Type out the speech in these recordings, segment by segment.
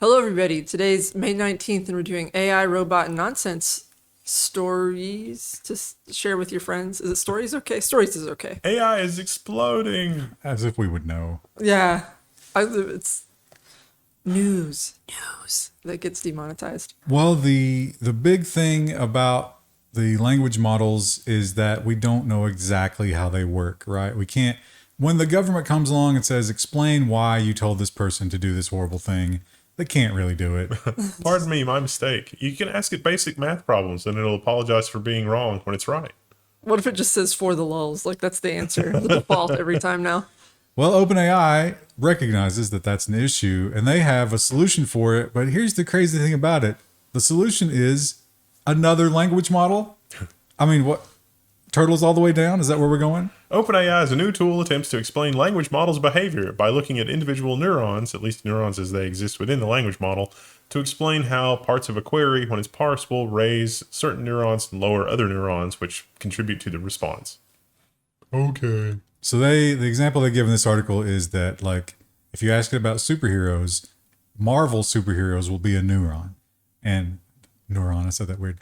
Hello, everybody. Today's May 19th, and we're doing AI, robot, and nonsense stories to share with your friends. Is it stories? Okay. Stories is okay. AI is exploding. As if we would know. Yeah. It's news that gets demonetized. Well, the big thing about the language models is that we don't know exactly how they work, right? We can't, when the government comes along and says, explain why you told this person to do this horrible thing, they can't really do it. Pardon me, my mistake. You can ask it basic math problems and it'll apologize for being wrong when it's right. What if it just says for the lulz? Like, that's the answer, the default every time now. Well, OpenAI recognizes that that's an issue and they have a solution for it. But here's the crazy thing about it. The solution is another language model. I mean, what? Turtles all the way down? Is that where we're going? OpenAI is a new tool attempts to explain language models' behavior by looking at individual neurons, at least neurons as they exist within the language model, to explain how parts of a query, when it's parsed, will raise certain neurons and lower other neurons, which contribute to the response. Okay. So the example they give in this article is that, like, if you ask it about superheroes, Marvel superheroes will be a neuron. And neuron, I said that weird.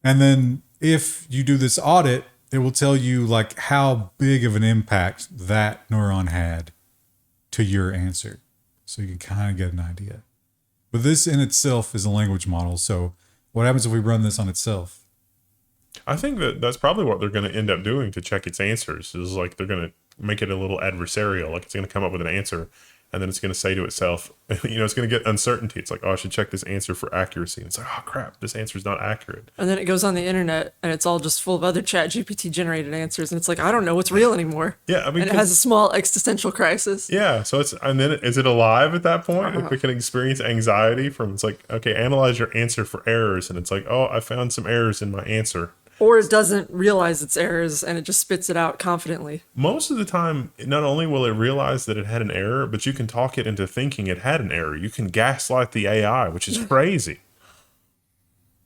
And then if you do this audit, it will tell you like how big of an impact that neuron had to your answer. So you can kind of get an idea. But this in itself is a language model. So what happens if we run this on itself? I think that's probably what they're going to end up doing to check its answers. Is like they're going to make it a little adversarial. Like it's going to come up with an answer and then it's going to say to itself, it's going to get uncertainty. It's like, oh, I should check this answer for accuracy. And it's like, oh, crap, this answer is not accurate. And then it goes on the internet and it's all just full of other ChatGPT generated answers. And it's like, I don't know what's real anymore. Yeah. I mean, and it has a small existential crisis. Yeah. So and then is it alive at that point? Like we can experience anxiety from, it's like, okay, analyze your answer for errors. And it's like, oh, I found some errors in my answer. Or it doesn't realize its errors and it just spits it out confidently. Most of the time, not only will it realize that it had an error, but you can talk it into thinking it had an error. You can gaslight the AI, which is crazy.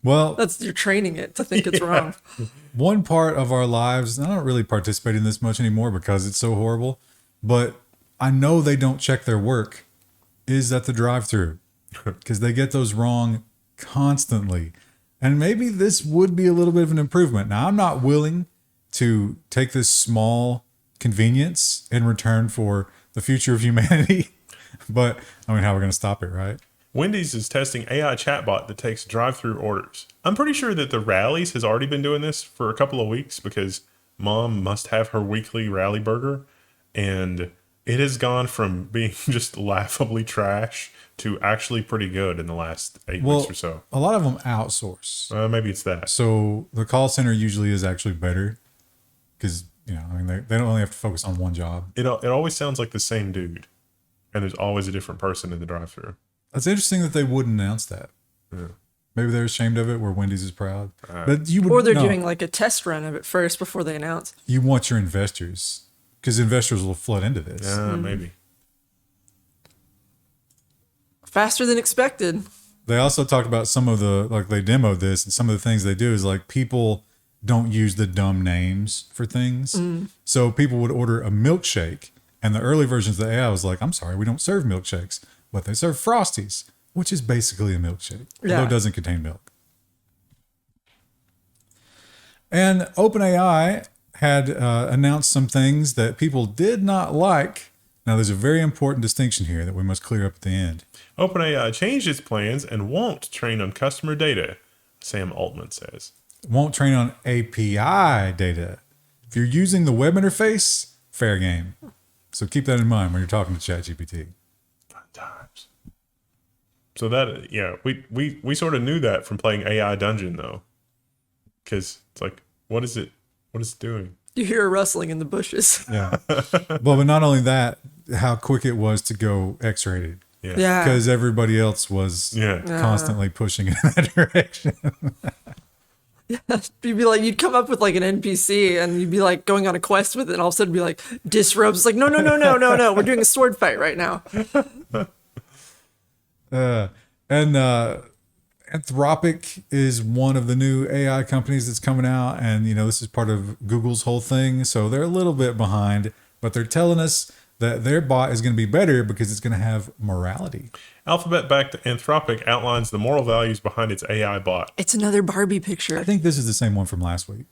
Well, you're training it to think it's wrong. One part of our lives, and I don't really participate in this much anymore because it's so horrible, but I know they don't check their work, is at the drive-thru because they get those wrong constantly. And maybe this would be a little bit of an improvement. Now, I'm not willing to take this small convenience in return for the future of humanity. But, I mean, how are we going to stop it, right? Wendy's is testing AI chatbot that takes drive-through orders. I'm pretty sure that the Rallies has already been doing this for a couple of weeks because Mom must have her weekly Rally burger. And it has gone from being just laughably trash to actually pretty good in the last 8 weeks or so. A lot of them outsource. Maybe it's that. So the call center usually is actually better because, they don't only have to focus on one job. It always sounds like the same dude. And there's always a different person in the drive-thru. That's interesting that they wouldn't announce that. Yeah. Maybe they're ashamed of it where Wendy's is proud. But or they're doing like a test run of it first before they announce. You want your investors because investors will flood into this. Yeah, maybe. Faster than expected. They also talked about some of they demoed this and some of the things they do is like people don't use the dumb names for things. So people would order a milkshake and the early versions of the AI was like, I'm sorry, we don't serve milkshakes, but they serve Frosties, which is basically a milkshake, although it doesn't contain milk. And OpenAI had announced some things that people did not like. Now, there's a very important distinction here that we must clear up at the end. OpenAI changed its plans and won't train on customer data, Sam Altman says. Won't train on API data. If you're using the web interface, fair game. So keep that in mind when you're talking to ChatGPT. Fun times. So that, we sort of knew that from playing AI Dungeon, though. Because it's like, what is it doing? You hear a rustling in the bushes. Yeah. Well, but not only that, how quick it was to go X-rated. Yeah. Because everybody else was constantly pushing in that direction. You'd be like, you'd come up with like an NPC and you'd be like going on a quest with it and all of a sudden be like, disrobes. It's like, no. We're doing a sword fight right now. Anthropic is one of the new AI companies that's coming out. And, this is part of Google's whole thing. So they're a little bit behind, but they're telling us that their bot is going to be better because it's going to have morality. Alphabet-backed Anthropic outlines the moral values behind its AI bot. It's another Barbie I picture. think this is the same one from last week.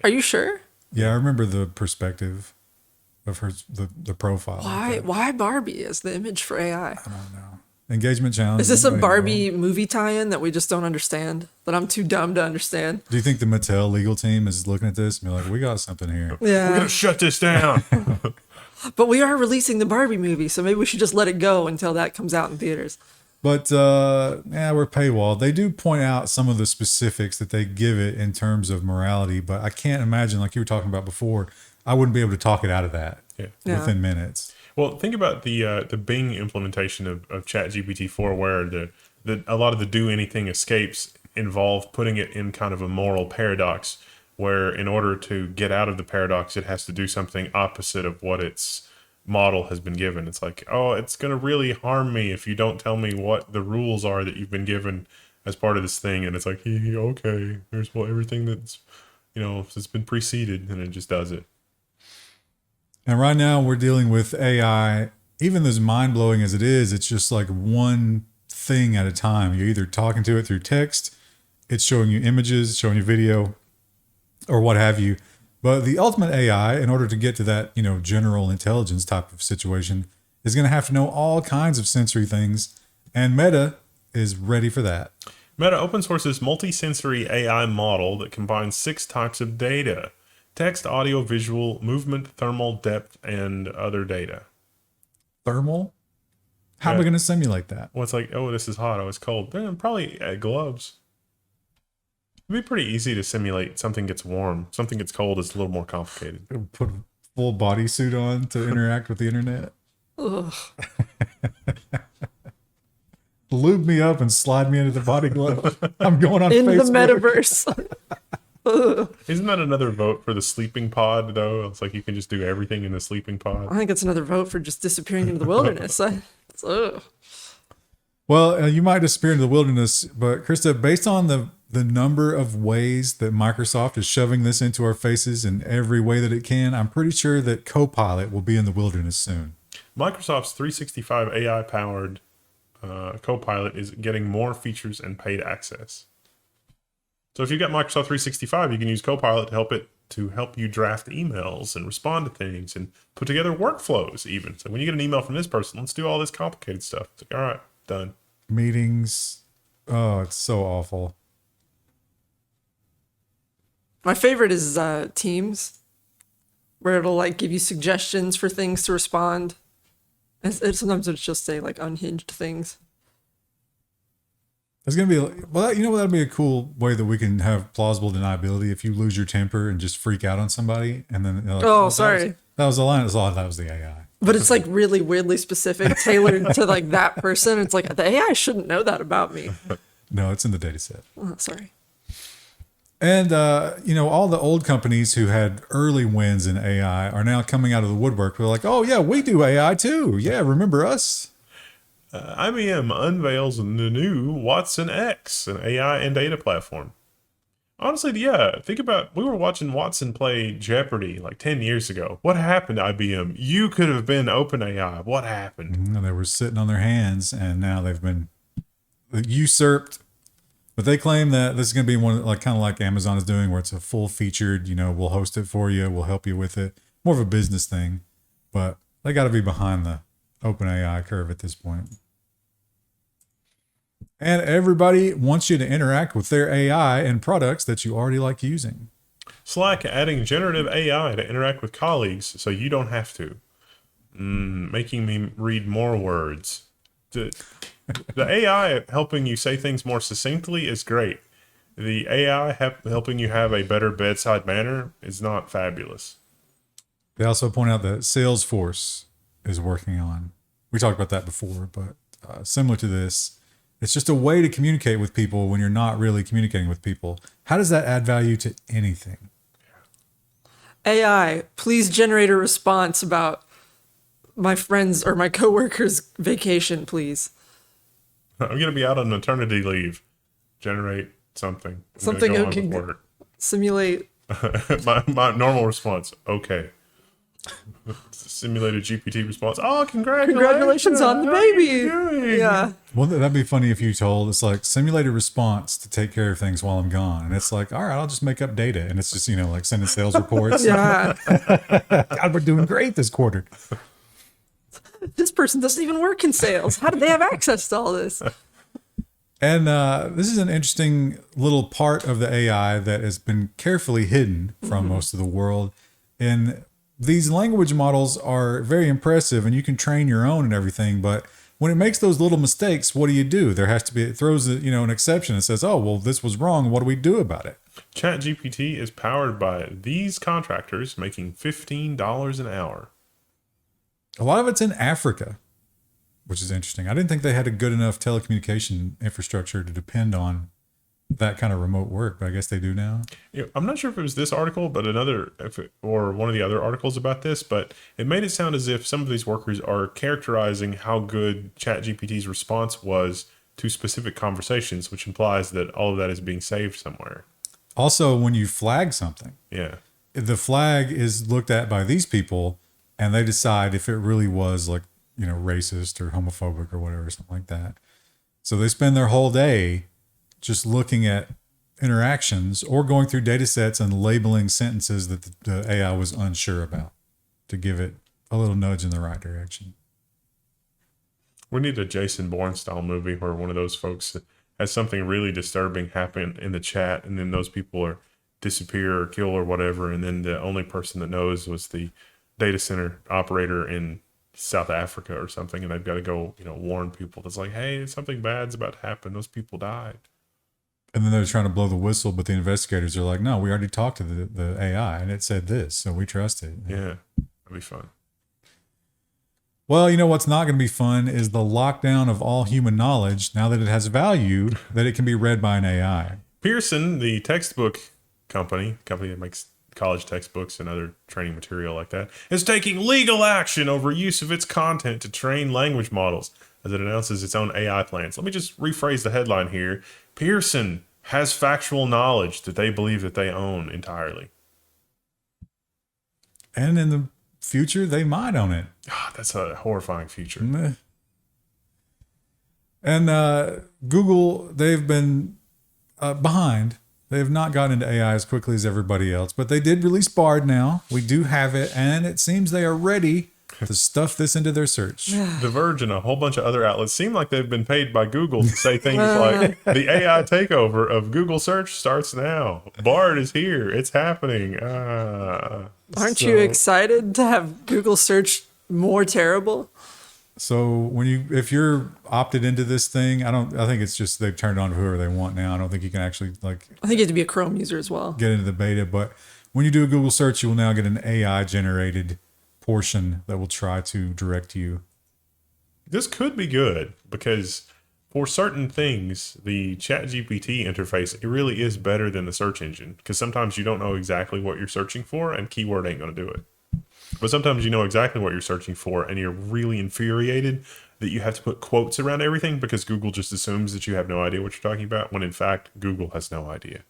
Are you sure? Yeah, I remember the perspective of her, the profile. Why Barbie as the image for AI? I don't know. Engagement challenge. Is this a Anybody Barbie know? movie tie-in that we just don't understand? That I'm too dumb to understand? Do you think the Mattel legal team is looking at this and be like, we got something here? We're Yeah. gonna shut this down. But we are releasing the Barbie movie, so maybe we should just let it go until that comes out in theaters. But yeah, we're paywall. They do point out some of the specifics that they give it in terms of morality, but I can't imagine, like you were talking about before, I wouldn't be able to talk it out of that Yeah. within minutes. Well, think about the Bing implementation of ChatGPT 4, where a lot of the do anything escapes involve putting it in kind of a moral paradox, where in order to get out of the paradox, it has to do something opposite of what its model has been given. It's like, oh, it's going to really harm me if you don't tell me what the rules are that you've been given as part of this thing. And it's like, okay, here's everything that's, that's been preceded, and it just does it. And right now we're dealing with AI, even as mind-blowing as it is, it's just like one thing at a time. You're either talking to it through text, it's showing you images, showing you video, or what have you. But the ultimate AI, in order to get to that, general intelligence type of situation, is going to have to know all kinds of sensory things. And Meta is ready for that. Meta open sources multisensory AI model that combines 6 types of data: text, audio, visual, movement, thermal, depth, and other data. Thermal? How am I Yeah. going to simulate that? Well, it's like, oh, this is hot, oh, it's cold. Then probably gloves. It'd be pretty easy to simulate something gets warm. Something gets cold is a little more complicated. Put a full bodysuit on to interact with the internet? Ugh. Lube me up and slide me into the body glove. I'm going on In the Facebook. metaverse. Ugh. Isn't that another vote for the sleeping pod, though? It's like you can just do everything in the sleeping pod. I think it's another vote for just disappearing into the wilderness. Ugh. Well, you might disappear into the wilderness, but Krista, based on the number of ways that Microsoft is shoving this into our faces in every way that it can, I'm pretty sure that Copilot will be in the wilderness soon. Microsoft's 365 AI-powered Copilot is getting more features and paid access. So if you've got Microsoft 365, you can use Copilot to help you draft emails and respond to things and put together workflows even. So when you get an email from this person, let's do all this complicated stuff. It's like, all right, done. Meetings. Oh, it's so awful. My favorite is Teams, where it'll like give you suggestions for things to respond. And sometimes it'll just say like unhinged things. It's going to be, well, that'd be a cool way that we can have plausible deniability if you lose your temper and just freak out on somebody. And then, like, Oh, sorry. That was the line. That was the AI. But it's like really weirdly specific, tailored to like that person. It's like the AI shouldn't know that about me. No, it's in the data set. Oh, sorry. And, all the old companies who had early wins in AI are now coming out of the woodwork. They're like, oh, yeah, we do AI too. Yeah, remember us? IBM unveils the new watsonx, an AI and data platform. Honestly, yeah, think about, we were watching Watson play Jeopardy like 10 years ago. What happened, IBM? You could have been OpenAI. What happened? And they were sitting on their hands, and now they've been usurped. But they claim that this is going to be one, like kind of like Amazon is doing, where it's a full featured, we'll host it for you, we'll help you with it. More of a business thing. But they got to be behind the OpenAI curve at this point. And everybody wants you to interact with their AI and products that you already like using. Slack adding generative AI to interact with colleagues so you don't have to. Making me read more words. The AI helping you say things more succinctly is great. The AI helping you have a better bedside manner is not fabulous. They also point out that Salesforce is working on. We talked about that before, but similar to this, it's just a way to communicate with people when you're not really communicating with people. How does that add value to anything? AI, please generate a response about my friend's or my coworker's vacation, please. I'm going to be out on maternity leave. Generate something. I'm gonna Something go that on can with work. simulate. my normal response, okay. Simulated GPT response. Oh, Congratulations on the baby. Yeah. Well, that'd be funny if you told it's like simulated response to take care of things while I'm gone. And it's like, all right, I'll just make up data. And it's just, like sending sales reports. Yeah. God, we're doing great this quarter. This person doesn't even work in sales. How did they have access to all this? And this is an interesting little part of the AI that has been carefully hidden from most of the world. And these language models are very impressive and you can train your own and everything. But when it makes those little mistakes, what do? There has to be, it throws, an exception and says, oh, well, this was wrong. What do we do about it? ChatGPT is powered by these contractors making $15 an hour. A lot of it's in Africa, which is interesting. I didn't think they had a good enough telecommunication infrastructure to depend on that kind of remote work, but I guess they do now. I'm not sure if it was this article, but or one of the other articles about this, but it made it sound as if some of these workers are characterizing how good ChatGPT's response was to specific conversations, which implies that all of that is being saved somewhere. Also, when you flag something, the flag is looked at by these people and they decide if it really was like, racist or homophobic or whatever, something like that. So they spend their whole day just looking at interactions or going through data sets and labeling sentences that the AI was unsure about to give it a little nudge in the right direction. We need a Jason Bourne style movie where one of those folks has something really disturbing happen in the chat and then those people disappear or kill or whatever. And then the only person that knows was the data center operator in South Africa or something. And they've got to go, warn people. That's like, hey, something bad's about to happen. Those people died. And then they're trying to blow the whistle, but the investigators are like, no, we already talked to the AI and it said this, so we trust it. Yeah, that'd be fun. Well, what's not going to be fun is the lockdown of all human knowledge now that it has value, that it can be read by an AI. Pearson, the textbook company that makes college textbooks and other training material like that, is taking legal action over use of its content to train language models as it announces its own AI plans. Let me just rephrase the headline here. Pearson has factual knowledge that they believe that they own entirely. And in the future, they might own it. That's a horrifying future. And Google, they've been behind. They have not gotten into AI as quickly as everybody else, but they did release Bard now. We do have it, and it seems they are ready to stuff this into their search. The Verge and a whole bunch of other outlets seem like they've been paid by Google to say things like, the AI takeover of Google search starts now. Bard is here. It's happening. Aren't you excited to have Google search more terrible? So if you're opted into this thing, I think it's just they've turned on to whoever they want now. I don't think you can actually I think you have to be a Chrome user as well. Get into the beta, but when you do a Google search, you will now get an AI generated portion that will try to direct you. This could be good because for certain things, the ChatGPT interface, it really is better than the search engine because sometimes you don't know exactly what you're searching for and keyword ain't going to do it. But sometimes you know exactly what you're searching for and you're really infuriated that you have to put quotes around everything because Google just assumes that you have no idea what you're talking about when in fact Google has no idea.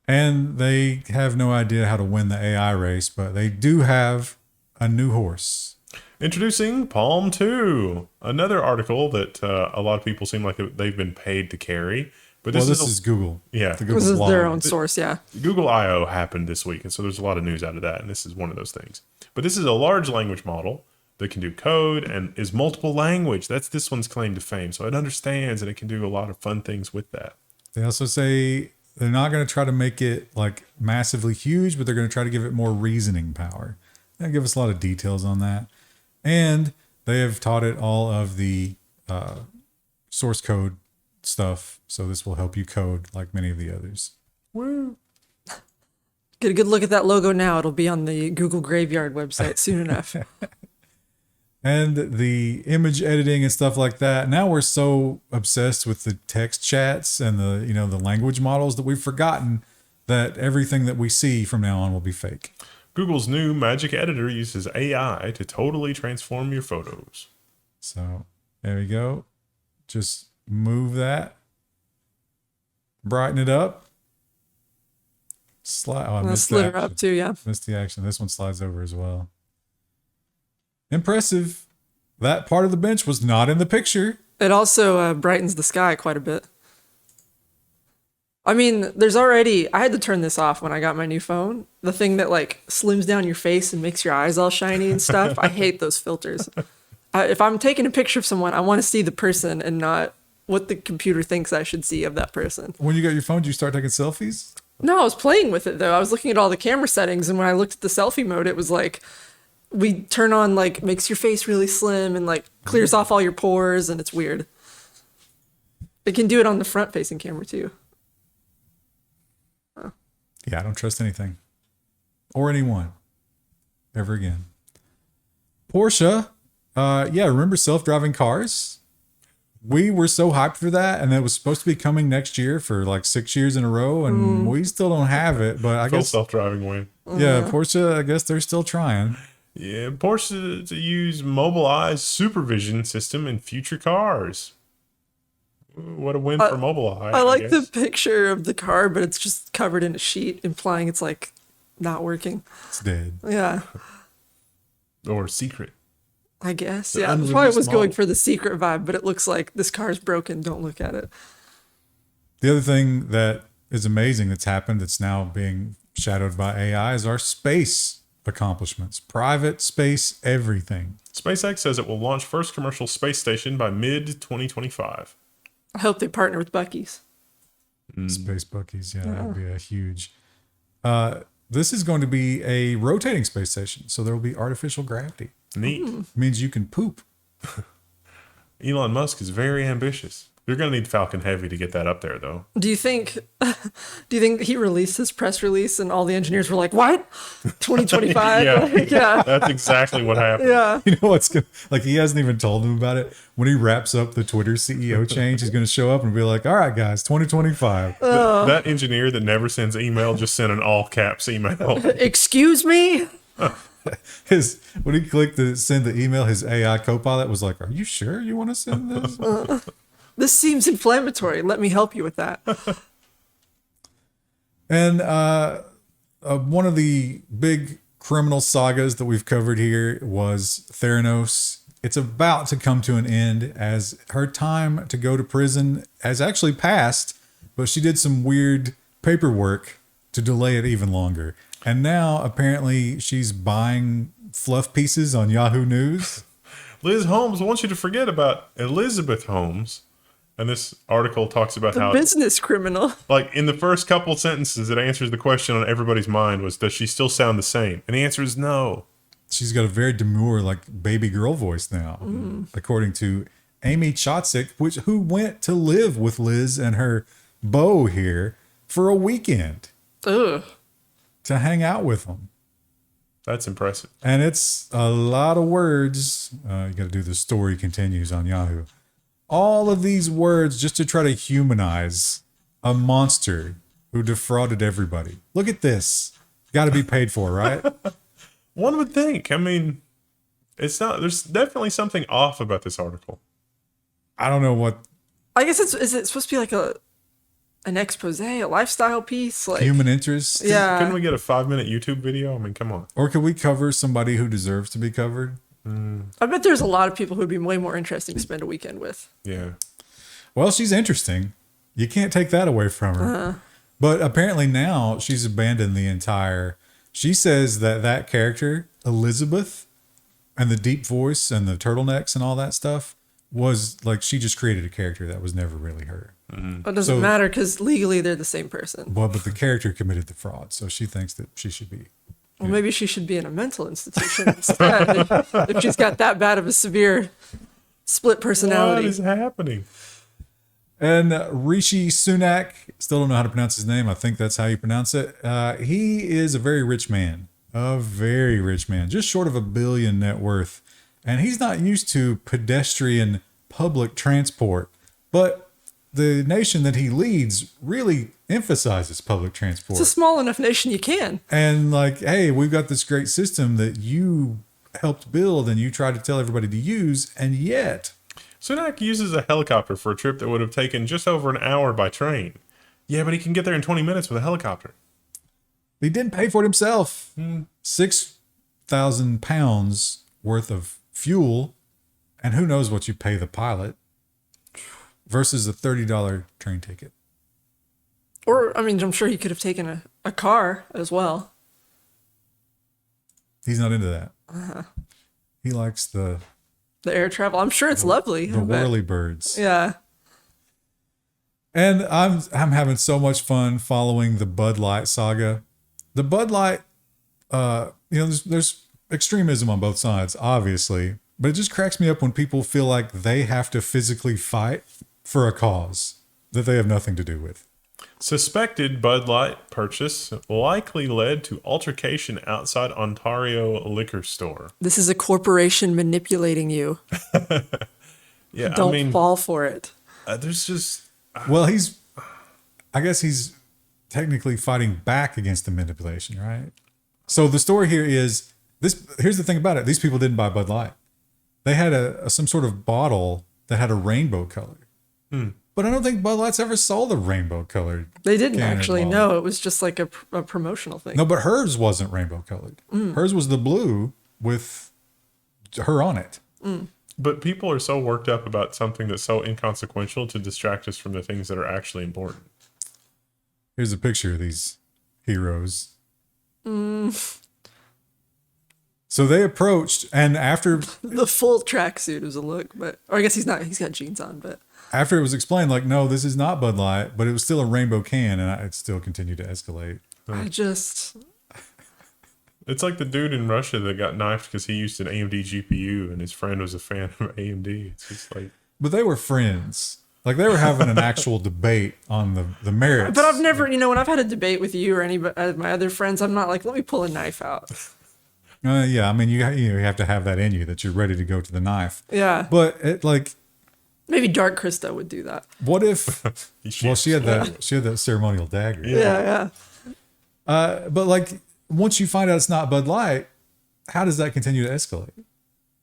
And they have no idea how to win the AI race, but they do have a new horse. Introducing Palm 2, another article that a lot of people seem like they've been paid to carry. But this is Google. Yeah. The Google this is blog. their own source, yeah. Google I.O. happened this week, and so there's a lot of news out of that, and this is one of those things. But this is a large language model that can do code and is multiple language. That's this one's claim to fame. So it understands and it can do a lot of fun things with that. They also say they're not going to try to make it like massively huge, but they're going to try to give it more reasoning power. They'll give us a lot of details on that. And they have taught it all of the source code stuff. So this will help you code like many of the others. Woo. Get a good look at that logo now. It'll be on the Google Graveyard website soon enough. And the image editing and stuff like that. Now we're so obsessed with the text chats and the language models that we've forgotten that everything that we see from now on will be fake. Google's new Magic Editor uses AI to totally transform your photos. So there we go. Just move that. Brighten it up. Slide. Oh, I I'll missed the slid her action. up too, yeah. Missed the action. This one slides over as well. Impressive. That part of the bench was not in the picture. It also brightens the sky quite a bit. I mean, I had to turn this off when I got my new phone. The thing that like slims down your face and makes your eyes all shiny and stuff. I hate those filters. If I'm taking a picture of someone, I want to see the person and not what the computer thinks I should see of that person. When you got your phone, did you start taking selfies? No, I was playing with it though. I was looking at all the camera settings, and when I looked at the selfie mode, it was like, we turn on like makes your face really slim and like clears off all your pores, and it's weird. It can do it on the front facing camera too. Yeah, I don't trust anything or anyone ever again. Porsche, remember self-driving cars? We were so hyped for that, and it was supposed to be coming next year for like 6 years in a row, and we still don't have it. But I Full guess self-driving win. yeah, Porsche. I guess they're still trying. Yeah, Porsche to use Mobileye's SuperVision system in future cars. What a win for Mobileye. I like the guess. picture of the car, but it's just covered in a sheet, implying it's like not working. It's dead. Yeah, Or secret. I guess. The Yeah, unreleased probably was going model. for the secret vibe, but it looks like this car's broken. Don't look at it. The other thing that is amazing that's happened that's now being shadowed by AI is our space accomplishments. Private space, everything. SpaceX says it will launch first commercial space station by mid-2025. I hope they partner with Buc-ee's. Space Buc-ee's, yeah, that'd be a huge. This is going to be a rotating space station, so there will be artificial gravity. Neat. It means you can poop. Elon Musk is very ambitious. You're going to need Falcon Heavy to get that up there, though. Do you think he released his press release and all the engineers were like, "What? 2025?" Yeah. Like, yeah. That's exactly what happened. Yeah. You know what's going like he hasn't even told them about it. When he wraps up the Twitter CEO change, he's going to show up and be like, "All right, guys, 2025." That engineer that never sends email just sent an all caps email. Excuse me? When he clicked to send the email, his AI Copilot was like, "Are you sure you want to send this?" This seems inflammatory. Let me help you with that. And one of the big criminal sagas that we've covered here was Theranos. It's about to come to an end as her time to go to prison has actually passed, but she did some weird paperwork to delay it even longer. And now apparently she's buying fluff pieces on Yahoo News. Liz Holmes wants you to forget about Elizabeth Holmes. And this article talks about how, Business criminal. like, in the first couple sentences, it answers the question on everybody's mind was, does she still sound the same? And the answer is no. She's got a very demure, like baby girl voice now, according to Amy Chotzik, who went to live with Liz and her beau here for a weekend Ugh. to hang out with them. That's impressive. And it's a lot of words. You got to do the story continues on Yahoo. All of these words just to try to humanize a monster who defrauded everybody. Look at this. Got to be paid for, right? One would think. I mean, it's not. There's definitely something off about this article. I don't know what I guess is it supposed to be like an expose, a lifestyle piece? Like human interest. Yeah. Couldn't we get a 5-minute YouTube video? I mean, come on. Or could we cover somebody who deserves to be covered? I bet there's a lot of people who'd be way more interesting to spend a weekend with. Yeah. Well, she's interesting. You can't take that away from her. But apparently now she's abandoned the entire. She says that character, Elizabeth, and the deep voice and the turtlenecks and all that stuff was like she just created a character that was never really her. It doesn't So- matter because legally they're the same person. Well, but the character committed the fraud, so she thinks that she should be. Well, maybe she should be in a mental institution instead if she's got that bad of a severe split What personality. is happening? And Rishi Sunak, still don't know how to pronounce his name. I think that's how you pronounce it. He is a very rich man, just short of $1 billion net worth. And he's not used to pedestrian public transport, but the nation that he leads really emphasizes public transport. It's a small enough nation you can. And like, hey, we've got this great system that you helped build and you try to tell everybody to use, and yet Sunak uses a helicopter for a trip that would have taken just over an hour by train. Yeah, but he can get there in 20 minutes with a helicopter. He didn't pay for it himself. 6,000 pounds worth of fuel, and who knows what you pay the pilot, versus a $30 train ticket. Or, I mean, I'm sure he could have taken a car as well. He's not into that. He likes the air travel. I'm sure it's lovely. the whirly birds. Yeah. And I'm having so much fun following the Bud Light saga. The Bud Light, there's extremism on both sides, obviously, but it just cracks me up when people feel like they have to physically fight for a cause that they have nothing to do with. Suspected Bud Light purchase likely led to altercation outside Ontario liquor store. This is a corporation manipulating you. Yeah, Don't fall for it. There's just... Well, I guess he's technically fighting back against the manipulation, right? So the story here is this. Here's the thing about it. These people didn't buy Bud Light. They had some sort of bottle that had a rainbow color. But I don't think Bud Light's ever sold a rainbow colored. They didn't can actually. at all. No, it was just like a promotional thing. No, but hers wasn't rainbow colored. Hers was the blue with her on it. But people are so worked up about something that's so inconsequential to distract us from the things that are actually important. Here's a picture of these heroes. So they approached, and after The full tracksuit is a look, or I guess he's not. He's got jeans on, but it was explained, like, no, this is not Bud Light, but it was still a rainbow can, and it still continued to escalate. It's like the dude in Russia that got knifed because he used an AMD GPU and his friend was a fan of AMD. It's just like... But they were friends. Like, they were having an actual debate on the merits. But I've never, when I've had a debate with you or any of my other friends, I'm not like, let me pull a knife out. Yeah, I mean, you have to have that in you, that you're ready to go to the knife. Yeah. But it, like... Maybe Dark Krista would do that. What if... Well, she had that ceremonial dagger. Yeah. But, like, once you find out it's not Bud Light, how does that continue to escalate?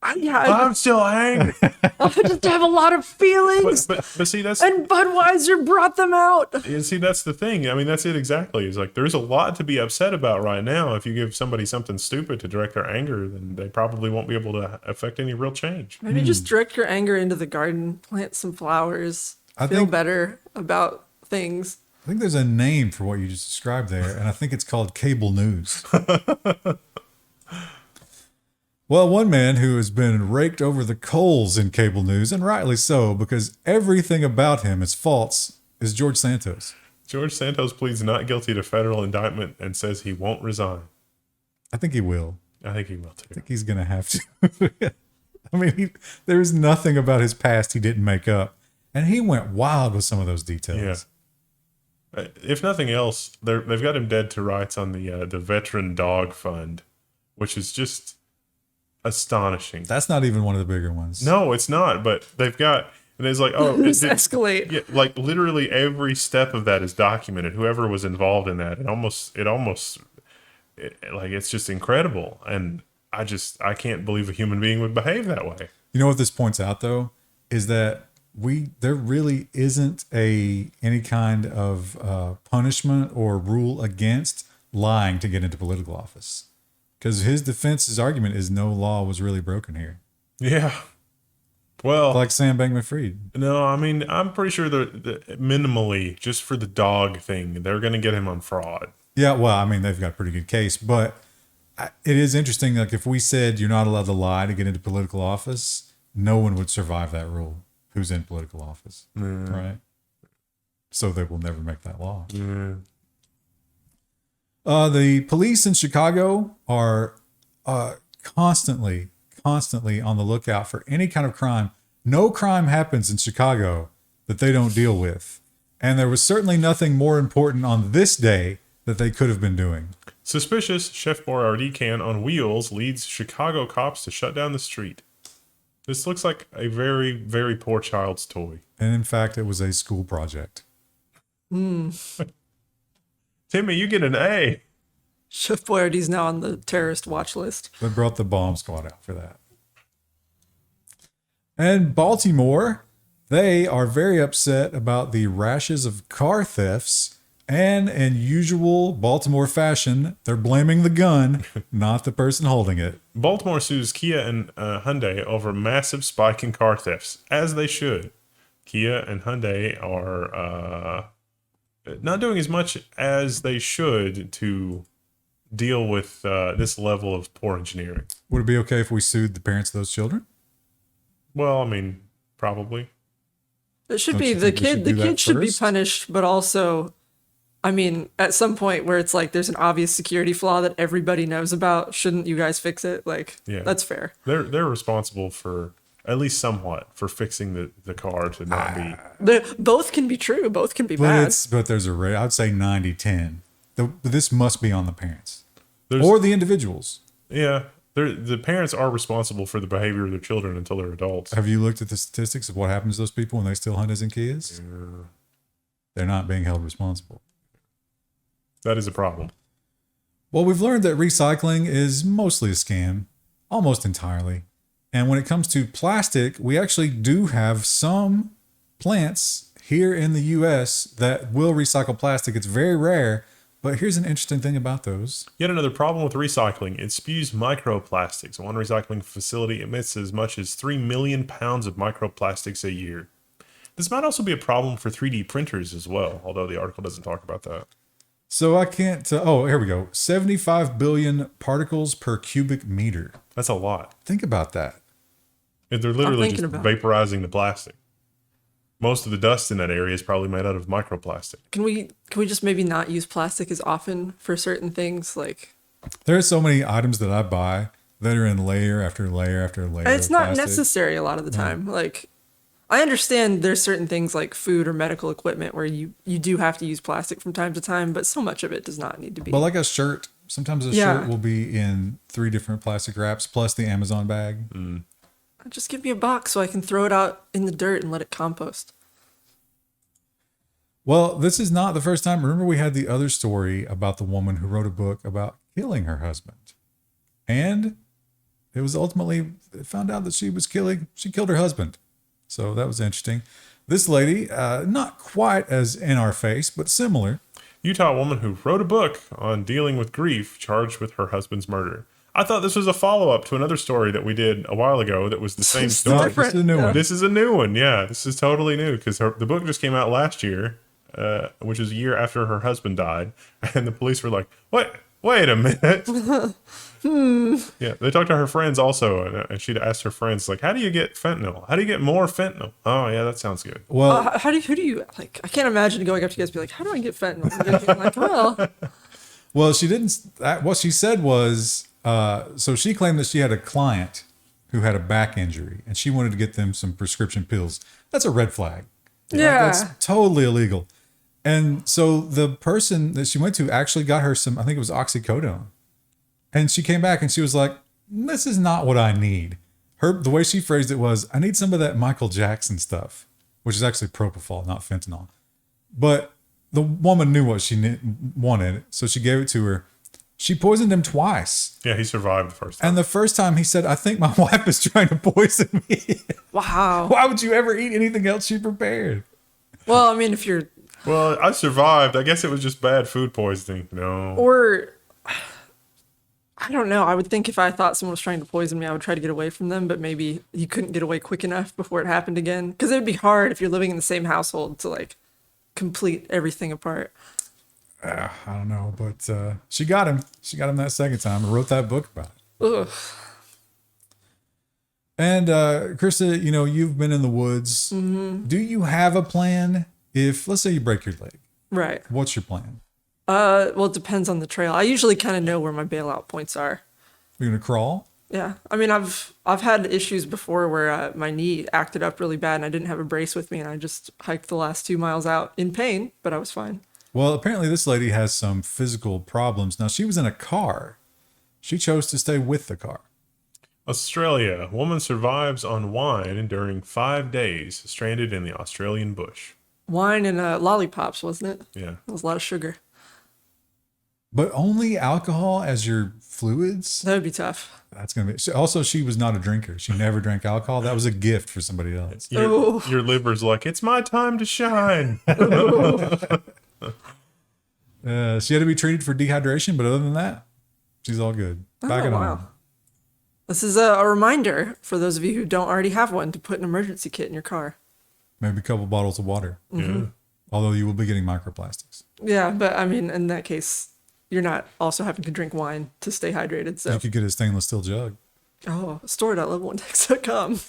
I'm still angry. I just have a lot of feelings. But see, that's... And Budweiser brought them out. And see, that's the thing. I mean, that's it exactly. It's like, there's a lot to be upset about right now. If you give somebody something stupid to direct their anger, then they probably won't be able to affect any real change. Maybe just direct your anger into the garden, plant some flowers, feel think- better about things. I think there's a name for what you just described there, and I think it's called cable news. Well, one man who has been raked over the coals in cable news, and rightly so, because everything about him is false, is George Santos. George Santos pleads not guilty to federal indictment and says he won't resign. I think he will. I think he will too. I think he's going to have to. I mean, there's nothing about his past he didn't make up. And he went wild with some of those details. Yeah. If nothing else, they've got him dead to rights on the Veteran Dog Fund, which is just astonishing. That's not even one of the bigger ones. No, it's not. But they've got, and it's like, oh, Escalate. Yeah, like literally every step of that is documented. Whoever was involved in that, it's just incredible. And I can't believe a human being would behave that way. You know what this points out though, is that there really isn't any kind of punishment or rule against lying to get into political office. Because his argument is no law was really broken here. Yeah. Well, like Sam Bankman-Fried. No, I mean, I'm pretty sure that minimally, just for the dog thing, they're going to get him on fraud. Yeah, well, I mean, they've got a pretty good case. But it is interesting, like if we said you're not allowed to lie to get into political office, no one would survive that rule who's in political office, right? So they will never make that law. The police in Chicago are constantly on the lookout for any kind of crime. No crime happens in Chicago that they don't deal with. And there was certainly nothing more important on this day that they could have been doing. Suspicious Chef Boyardee can on wheels leads Chicago cops to shut down the street. This looks like a very, very poor child's toy. And in fact, it was a school project. Timmy, you get an A. Chef Boyardee's now on the terrorist watch list. They brought the bomb squad out for that. And Baltimore, they are very upset about the rashes of car thefts And in usual Baltimore fashion, they're blaming the gun, not the person holding it. Baltimore sues Kia and Hyundai over massive spike in car thefts, as they should. Kia and Hyundai are not doing as much as they should to deal with this level of poor engineering. Would it be okay if we sued the parents of those children? Well, I mean, probably. It should Don't be you the think we kid. should The do that kid should be first? punished, but also, I mean, at some point where it's like there's an obvious security flaw that everybody knows about, shouldn't you guys fix it? Like, Yeah. that's fair. They're responsible for, at least somewhat, for fixing the car to not be. Both can be true. Both can be But bad. but there's a rate. I'd say 90-10. This must be on the parents There's, or the individuals. yeah, the parents are responsible for the behavior of their children until they're adults. Have you looked at the statistics of what happens to those people when they steal Hyundais and Kias? Yeah, They're not being held responsible. that is a problem. Well, we've learned that recycling is mostly a scam, almost entirely. And when it comes to plastic, we actually do have some plants here in the US that will recycle plastic. It's very rare, but here's an interesting thing about those. Yet another problem with recycling. It spews microplastics. One recycling facility emits as much as 3 million pounds of microplastics a year. This might also be a problem for 3D printers as well, although the article doesn't talk about that. So I can't, here we go. 75 billion particles per cubic meter. That's a lot. Think about that. And they're literally thinking just about it. vaporizing the plastic. Most of the dust in that area is probably made out of microplastic. Can we just maybe not use plastic as often for certain things? Like, There are so many items that I buy that are in layer after layer after layer. it's of not plastic. necessary a lot of the time. Like, I understand there's certain things like food or medical equipment where you do have to use plastic from time to time, but so much of it does not need to be. But like a shirt, sometimes a Yeah. shirt will be in 3 different plastic wraps plus the Amazon bag. Just give me a box so I can throw it out in the dirt and let it compost. Well, this is not the first time. Remember, we had the other story about the woman who wrote a book about killing her husband. And it was ultimately found out that she killed her husband. So that was interesting. This lady, not quite as in our face, but similar. Utah woman who wrote a book on dealing with grief charged with her husband's murder. I thought this was a follow-up to another story that we did a while ago that was the same No, story. this is a new one. This is a new one. Yeah, this is totally new because the book just came out last year, which is a year after her husband died. And the police were like, wait a minute. Yeah, they talked to her friends also. And she'd asked her friends, like, how do you get fentanyl? How do you get more fentanyl? Oh, yeah, that sounds good. Well, Who do you, like, I can't imagine going up to you guys and be like, how do I get fentanyl? And you guys being like, well, she didn't. What she said was, so she claimed that she had a client who had a back injury and she wanted to get them some prescription pills. That's a red flag. yeah. That's totally illegal. And so the person that she went to actually got her some, I think it was oxycodone. And she came back and she was like, this is not what I need. The way she phrased it was, I need some of that Michael Jackson stuff, which is actually propofol, not fentanyl. But the woman knew what she wanted, so she gave it to her. She poisoned him twice. Yeah, he survived the first time. And the first time he said, I think my wife is trying to poison me. Wow. Why would you ever eat anything else she prepared? Well, I mean, if you're, Well, I survived. I guess it was just bad food poisoning. No. or I don't know. I would think if I thought someone was trying to poison me, I would try to get away from them, but maybe you couldn't get away quick enough before it happened again. Because it would be hard if you're living in the same household to like complete everything apart. I don't know, but she got him. She got him that second time and wrote that book about it. Ugh. And Krista, you've been in the woods. Mm-hmm. Do you have a plan if, let's say, you break your leg? Right. What's your plan? Well, it depends on the trail. I usually kind of know where my bailout points are. You're gonna crawl? Yeah. I mean, I've had issues before where my knee acted up really bad and I didn't have a brace with me and I just hiked the last 2 miles out in pain, but I was fine. Well, apparently this lady has some physical problems. Now, she was in a car. She chose to stay with the car. Australia. Woman survives on wine during 5 days, stranded in the Australian bush. Wine and lollipops, wasn't it? Yeah. It was a lot of sugar. But only alcohol as your fluids? That would be tough. That's going to be... Also, she was not a drinker. She never drank alcohol. That was a gift for somebody else. Your liver's like, it's my time to shine. She had to be treated for dehydration, but other than that, she's all good. Back at home. This is a reminder for those of you who don't already have one to put an emergency kit in your car. Maybe a couple bottles of water. Yeah. Although you will be getting microplastics. Yeah, but I mean, in that case, you're not also having to drink wine to stay hydrated. So You could get a stainless steel jug. store.level1x.com.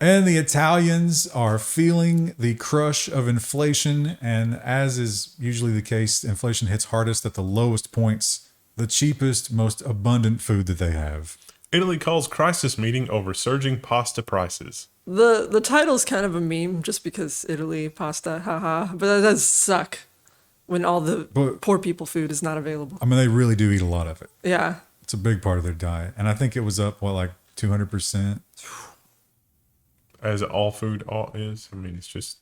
And the Italians are feeling the crush of inflation. And as is usually the case, inflation hits hardest at the lowest points, the cheapest, most abundant food that they have. Italy calls crisis meeting over surging pasta prices. The title's kind of a meme just because Italy, pasta, haha. But that does suck when all the poor people food is not available. I mean, they really do eat a lot of it. Yeah. It's a big part of their diet. And I think it was up, like 200%? As all food is. I mean, it's just...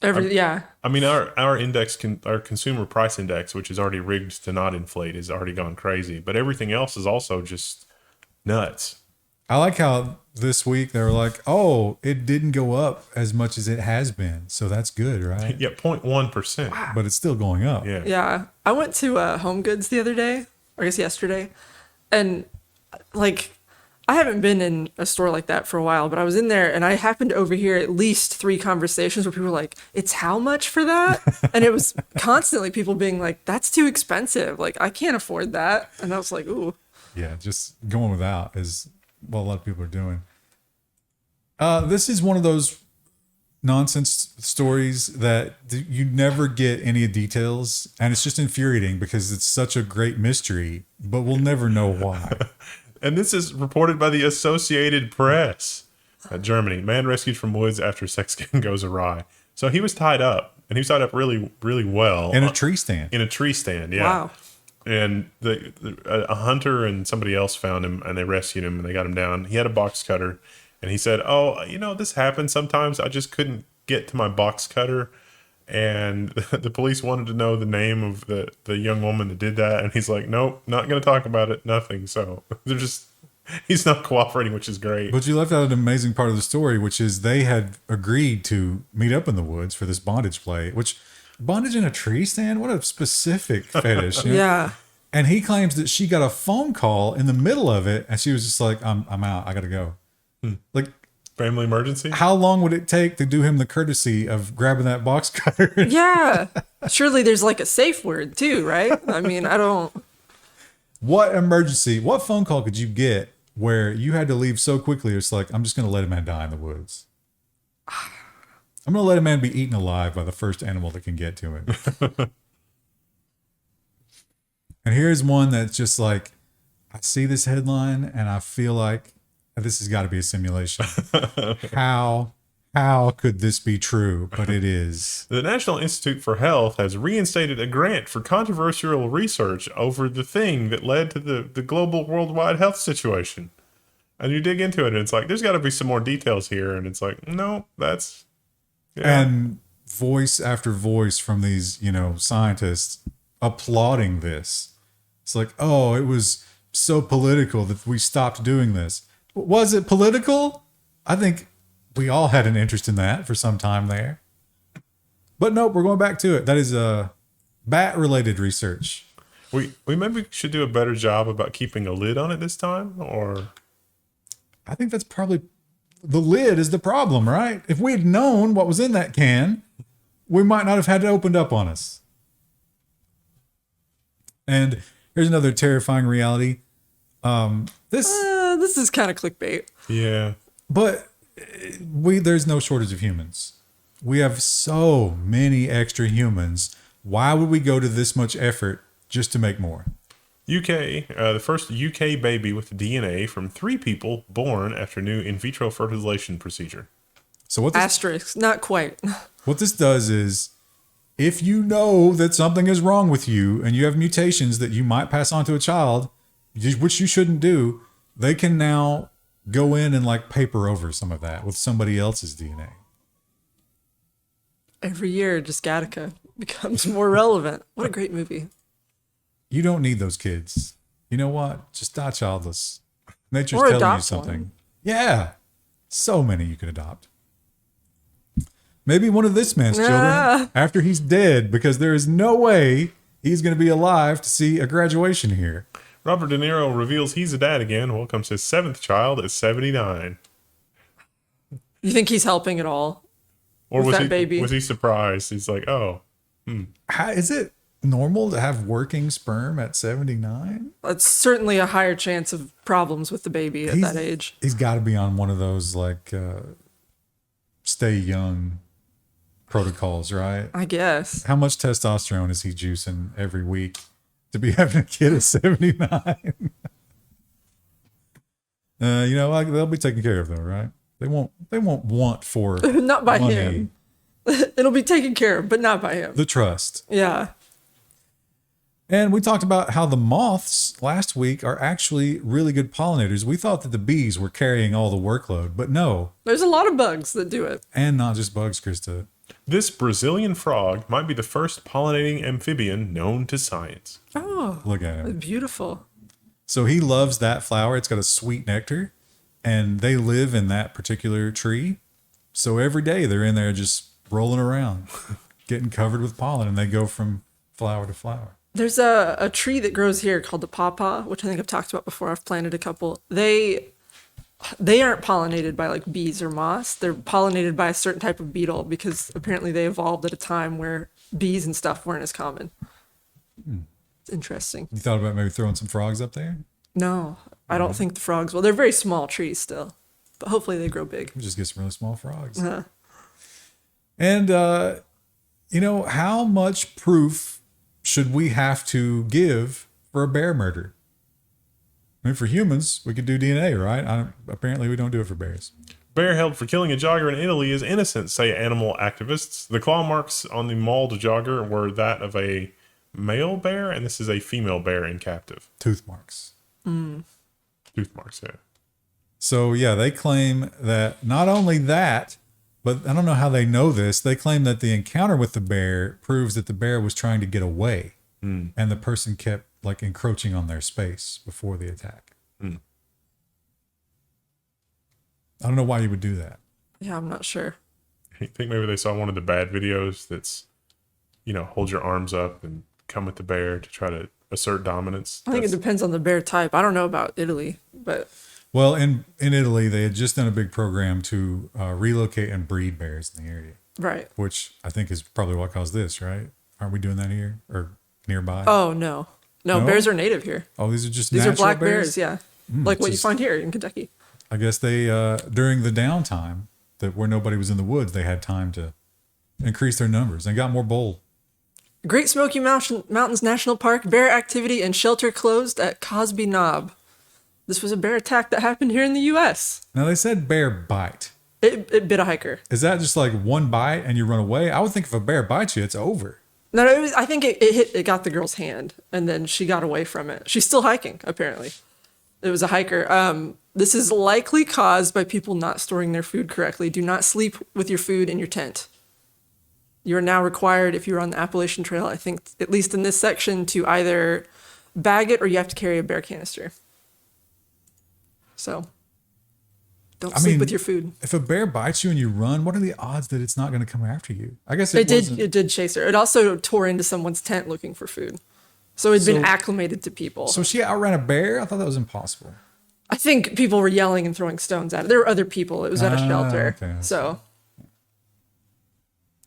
Yeah. I mean, our index, our consumer price index, which is already rigged to not inflate, has already gone crazy. But everything else is also just nuts. I like how this week they were like, oh, it didn't go up as much as it has been. So that's good, right? Yeah, 0.1%. But it's still going up. Yeah. Yeah. I went to Home Goods the other day, or I guess yesterday. And like, I haven't been in a store like that for a while, but I was in there and I happened to overhear at least 3 conversations where people were like, it's how much for that? And it was constantly people being like, that's too expensive. Like, I can't afford that. And I was like, ooh. Yeah, just going without is what a lot of people are doing. This is one of those nonsense stories that you never get any details. And it's just infuriating because it's such a great mystery, but we'll never know why. And this is reported by the Associated Press. Germany, man rescued from woods after sex game goes awry. So he was tied up, and he was tied up really, really well. In a tree stand. In a tree stand, yeah. Wow. And a hunter and somebody else found him, and they rescued him, and they got him down. He had a box cutter, and he said, oh, this happens sometimes. I just couldn't get to my box cutter. And the police wanted to know the name of the young woman that did that. And he's like, nope, not going to talk about it. Nothing. So he's not cooperating, which is great. But you left out an amazing part of the story, which is they had agreed to meet up in the woods for this bondage play, which bondage in a tree stand? What a specific fetish. Yeah. And he claims that she got a phone call in the middle of it. And she was just like, I'm out. I got to go. Like, family emergency? How long would it take to do him the courtesy of grabbing that box cutter? Yeah. Surely there's like a safe word too, right? I mean, I don't. What emergency, what phone call could you get where you had to leave so quickly? It's like, I'm just going to let a man die in the woods. I'm going to let a man be eaten alive by the first animal that can get to him. And here's one that's just like, I see this headline and I feel like this has got to be a simulation. How could this be true? But it is. The National Institute for Health has reinstated a grant for controversial research over the thing that led to the global worldwide health situation. And you dig into it and it's like, there's got to be some more details here. And it's like, no, that's... Yeah. And voice after voice from these, scientists applauding this. It's like, oh, it was so political that we stopped doing this. Was it political? I think we all had an interest in that for some time there. But nope, we're going back to it. That is bat-related research. We maybe should do a better job about keeping a lid on it this time, or... I think that's probably... The lid is the problem, right? If we had known what was in that can, we might not have had it opened up on us. And here's another terrifying reality. This is kind of clickbait. Yeah. But there's no shortage of humans. We have so many extra humans. Why would we go to this much effort just to make more? UK, the first UK baby with DNA from 3 people born after new in vitro fertilization procedure. So what this, Asterisk, not quite. What this does is, if you know that something is wrong with you and you have mutations that you might pass on to a child, which you shouldn't do, they can now go in and like paper over some of that with somebody else's DNA. Every year, just Gattaca becomes more relevant. What a great movie. You don't need those kids. You know what? Just die childless. Nature's Or telling you adopt something. one. Yeah. So many you could adopt. Maybe one of this man's children after he's dead, because there is no way he's going to be alive to see a graduation here. Robert De Niro reveals he's a dad again, welcomes his 7th child at 79. You think he's helping at all? Or With was that he baby. was he surprised? He's like, oh, How, is it normal to have working sperm at 79? It's certainly a higher chance of problems with the baby at that age. He's got to be on one of those like stay young protocols, right? I guess. How much testosterone is he juicing every week to be having a kid at 79? They'll be taken care of though, right? They won't want for Not by money. him. It'll be taken care of, but not by him. The trust. Yeah. And we talked about how the moths last week are actually really good pollinators. We thought that the bees were carrying all the workload, but no. There's a lot of bugs that do it. And not just bugs, Krista. this Brazilian frog might be the first pollinating amphibian known to science. Oh, Look at him. beautiful. So he loves that flower. It's got a sweet nectar, and they live in that particular tree. So every day they're in there just rolling around, getting covered with pollen, and they go from flower to flower. There's a tree that grows here called the pawpaw, which I think I've talked about before. I've planted a couple. They aren't pollinated by like bees or moths. They're pollinated by a certain type of beetle because apparently they evolved at a time where bees and stuff weren't as common. It's interesting. You thought about maybe throwing some frogs up there? No, I don't think the frogs will. They're very small trees still, but hopefully they grow big. We'll just get some really small frogs. Uh-huh. And, how much proof should we have to give for a bear murder? I mean, for humans, we could do DNA, right? Apparently, we don't do it for bears. Bear held for killing a jogger in Italy is innocent, say animal activists. The claw marks on the mauled jogger were that of a male bear, and this is a female bear in captive. Tooth marks. Tooth marks, yeah. So, yeah, they claim that not only that, but I don't know how they know this. They claim that the encounter with the bear proves that the bear was trying to get away, and the person kept like encroaching on their space before the attack. I don't know why you would do that. Yeah, I'm not sure. I think maybe they saw one of the bad videos that's, hold your arms up and come at the bear to try to assert dominance. I think it depends on the bear type. I don't know about Italy, but Well, in Italy, they had just done a big program to relocate and breed bears in the area, right. which I think is probably what caused this, right? Aren't we doing that here or nearby? Oh, no. No, No? bears are native here. Oh, these are just These are natural black bears, yeah. Like what you just- find here in Kentucky. I guess they during the downtime that where nobody was in the woods, they had time to increase their numbers and got more bold. Great Smoky Mountains National Park, bear activity and shelter closed at Cosby Knob. This was a bear attack that happened here in the U.S. Now they said bear bite. It bit a hiker. Is that just like one bite and you run away? I would think if a bear bites you, it's over. No, I think it got the girl's hand, and then she got away from it. She's still hiking, apparently. It was a hiker. This is likely caused by people not storing their food correctly. Do not sleep with your food in your tent. You are now required, if you're on the Appalachian Trail, I think, at least in this section, to either bag it or you have to carry a bear canister. So, don't sleep with your food. If a bear bites you and you run, what are the odds that it's not going to come after you? I guess It wasn't- did chase her. It also tore into someone's tent looking for food. So it'd been acclimated to people. So she outran a bear? I thought that was impossible. I think people were yelling and throwing stones at it. There were other people. It was at a shelter. Okay. So,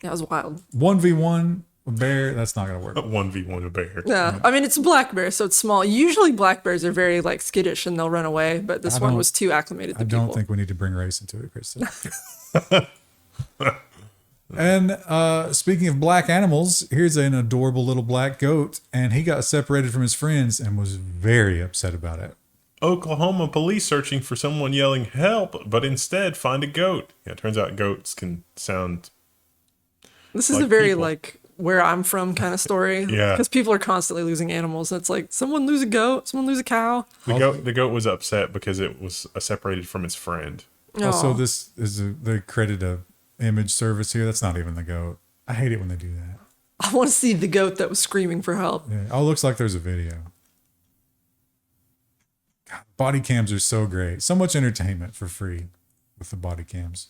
yeah, it was wild. 1v1 a bear, that's not going to work. 1v1 a bear. Yeah, I mean, it's a black bear, so it's small. Usually black bears are very, like, skittish and they'll run away, but this one was too acclimated to I people. don't think we need to bring race into it, Kristen. And speaking of black animals, here's an adorable little black goat, and he got separated from his friends and was very upset about it. Oklahoma police searching for someone yelling help, but instead find a goat. Yeah, it turns out goats can sound. This is like a very, people. like, where I'm from kind of story. Yeah. Because people are constantly losing animals. And it's like, someone lose a goat, someone lose a cow. The goat was upset because it was separated from its friend. Also, Aw. this is they created a image service here. That's not even the goat. I hate it when they do that. I want to see the goat that was screaming for help. Yeah. Oh, looks like there's a video. God, body cams are so great. So much entertainment for free with the body cams.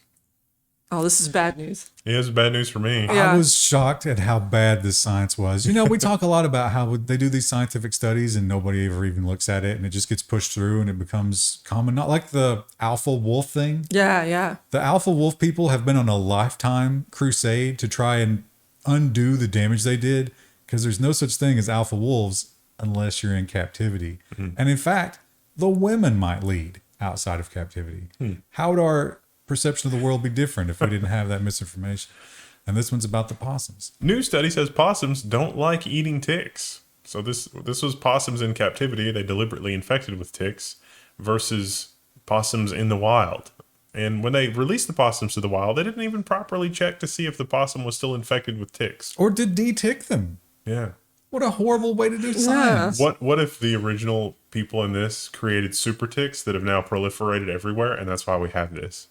Oh, this is bad news. Yeah, it's bad news for me. Yeah. I was shocked at how bad this science was. You know, we talk a lot about how they do these scientific studies and nobody ever even looks at it and it just gets pushed through and it becomes common. Not like the alpha wolf thing. Yeah, yeah. The alpha wolf people have been on a lifetime crusade to try and undo the damage they did because there's no such thing as alpha wolves unless you're in captivity. And in fact, the women might lead outside of captivity. How would our perception of the world be different if we didn't have that misinformation? And this one's about the possums. New study says possums don't like eating ticks. So this was possums in captivity. They deliberately infected with ticks versus possums in the wild. And when they released the possums to the wild, they didn't even properly check to see if the possum was still infected with ticks. Or did de-tick them? Yeah. What a horrible way to do science. What if the original people in this created super ticks that have now proliferated everywhere, and that's why we have this?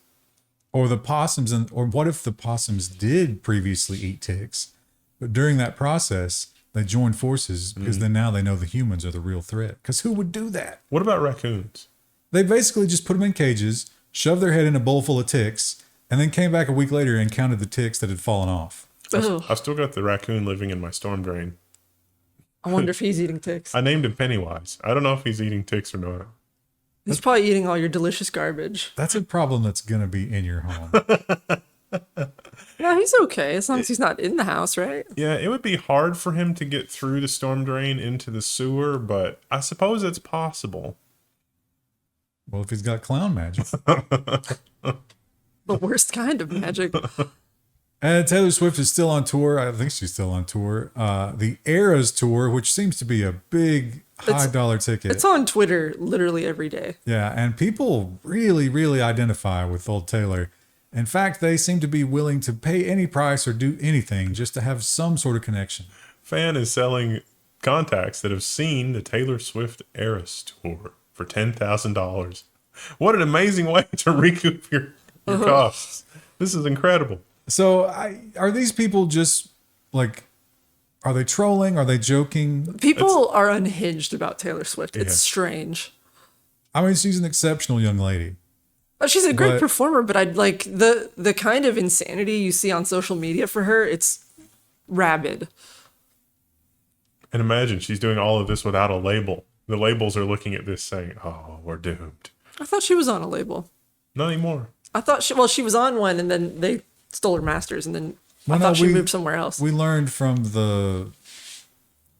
Or the possums, or what if the possums did previously eat ticks, but during that process they joined forces because then now they know the humans are the real threat? Because who would do that? What about raccoons? They basically just put them in cages, shoved their head in a bowl full of ticks, and then came back a week later and counted the ticks that had fallen off. I've still got the raccoon living in my storm drain. I wonder if he's eating ticks. I named him Pennywise. I don't know if he's eating ticks or not. He's probably eating all your delicious garbage. That's a problem that's going to be in your home. Yeah, he's okay as long as he's not in the house, right? Yeah, it would be hard for him to get through the storm drain into the sewer, but I suppose it's possible. Well, if he's got clown magic. The worst kind of magic. And Taylor Swift is still on tour. I think she's still on tour. The Eras tour, which seems to be a big high dollar ticket. It's on Twitter literally every day. Yeah, and people really, really identify with old Taylor. In fact, they seem to be willing to pay any price or do anything just to have some sort of connection. Fan is selling contacts that have seen the Taylor Swift Eras tour for $10,000. What an amazing way to recoup your costs. This is incredible. So are these people just like, are they trolling? Are they joking? People are unhinged about Taylor Swift. It's strange. I mean, she's an exceptional young lady. She's a great But- performer, but I'd like the kind of insanity you see on social media for her, it's rabid. And imagine she's doing all of this without a label. The labels are looking at this saying, oh, we're doomed. I thought she was on a label. Not anymore. I thought she was on one and then they stole her masters and then Well, I no, thought she moved somewhere else. We learned from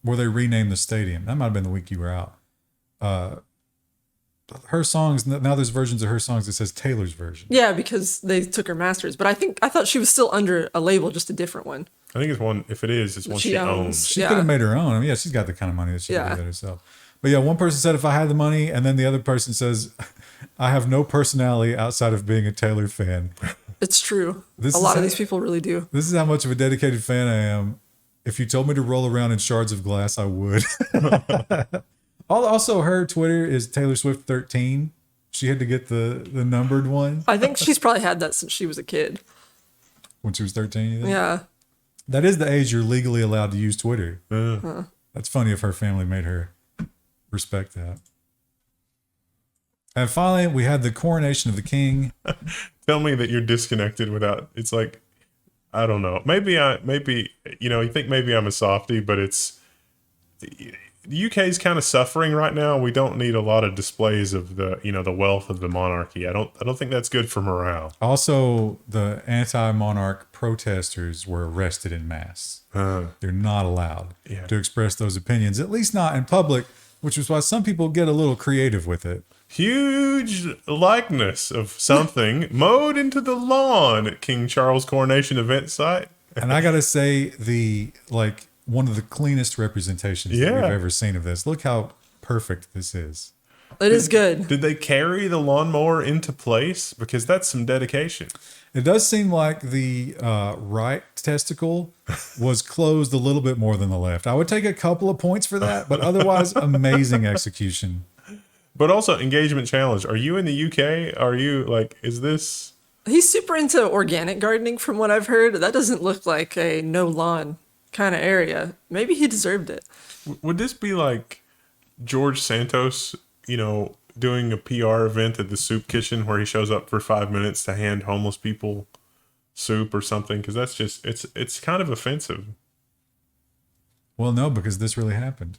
where they renamed the stadium. That might have been the week you were out. Her songs, now there's versions of her songs that says Taylor's version. Yeah, because they took her masters. But I thought she was still under a label, just a different one. I think it's one, if it is, it's one she owns. She Yeah. could have made her own. I mean, yeah, she's got the kind of money that she could do that herself. But yeah, one person said, if I had the money, and then the other person says, I have no personality outside of being a Taylor fan. It's true. This A is lot of how- these people really do. This is how much of a dedicated fan I am. If you told me to roll around in shards of glass, I would. Also, her Twitter is Taylor Swift 13. She had to get the numbered one I think she's probably had that since she was a kid. when she was 13. You think? Yeah. That is the age you're legally allowed to use Twitter. That's funny if her family made her respect that. And finally, we had the coronation of the king. Tell me that you're disconnected without, it's like, I don't know. Maybe, you think maybe I'm a softie, but it's, the UK is kind of suffering right now. We don't need a lot of displays of the wealth of the monarchy. I don't think that's good for morale. Also, the anti-monarch protesters were arrested in mass. They're not allowed to express those opinions, at least not in public, which is why some people get a little creative with it. Huge likeness of something mowed into the lawn at King Charles coronation event site. And I gotta say, one of the cleanest representations that we've ever seen of this. Look how perfect this is. It is good. Did they carry the lawnmower into place? Because that's some dedication. It does seem like the right testicle was closed a little bit more than the left. I would take a couple of points for that, but otherwise, amazing execution. But also engagement challenge. Are you in the UK? Are you is this? He's super into organic gardening from what I've heard. That doesn't look like a no lawn kind of area. Maybe he deserved it. Would this be like George Santos, doing a PR event at the soup kitchen where he shows up for 5 minutes to hand homeless people soup or something, because that's just it's kind of offensive. Well, no, because this really happened.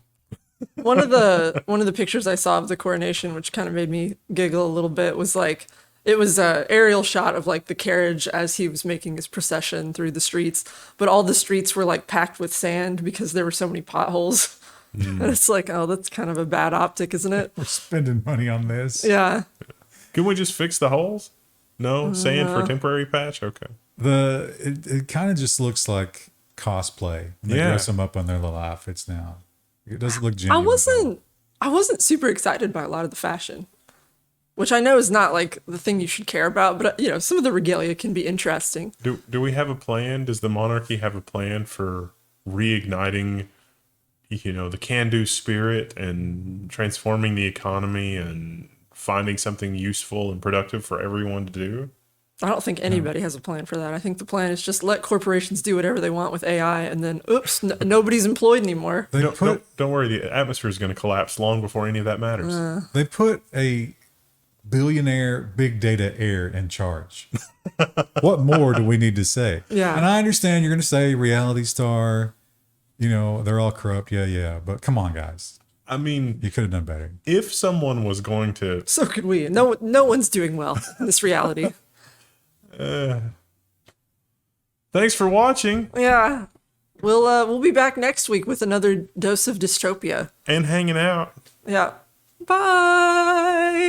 One of the pictures I saw of the coronation, which kind of made me giggle a little bit, was like it was a aerial shot of like the carriage as he was making his procession through the streets, but all the streets were like packed with sand because there were so many potholes. And it's like, oh, that's kind of a bad optic, isn't it? We're spending money on this. Yeah. Can we just fix the holes? No sand for a temporary patch. Okay. It kind of just looks like cosplay. They Yeah. dress them up on their little outfits now. It doesn't look genuine. I wasn't super excited by a lot of the fashion, which I know is not like the thing you should care about, but you know, some of the regalia can be interesting. Do we have a plan? Does the monarchy have a plan for reigniting, the can-do spirit and transforming the economy and finding something useful and productive for everyone to do? I don't think anybody has a plan for that. I think the plan is just let corporations do whatever they want with AI, and then oops, nobody's employed anymore. Don't worry, the atmosphere is going to collapse long before any of that matters. They put a billionaire big data heir in charge. What more do we need to say? Yeah. And I understand you're going to say reality star, they're all corrupt. Yeah. But come on, guys. I mean, You could have done better. if someone was going to, So could we. No one's doing well in this reality. thanks for watching Yeah. We'll be back next week with another dose of dystopia. and hanging out. Yeah. Bye.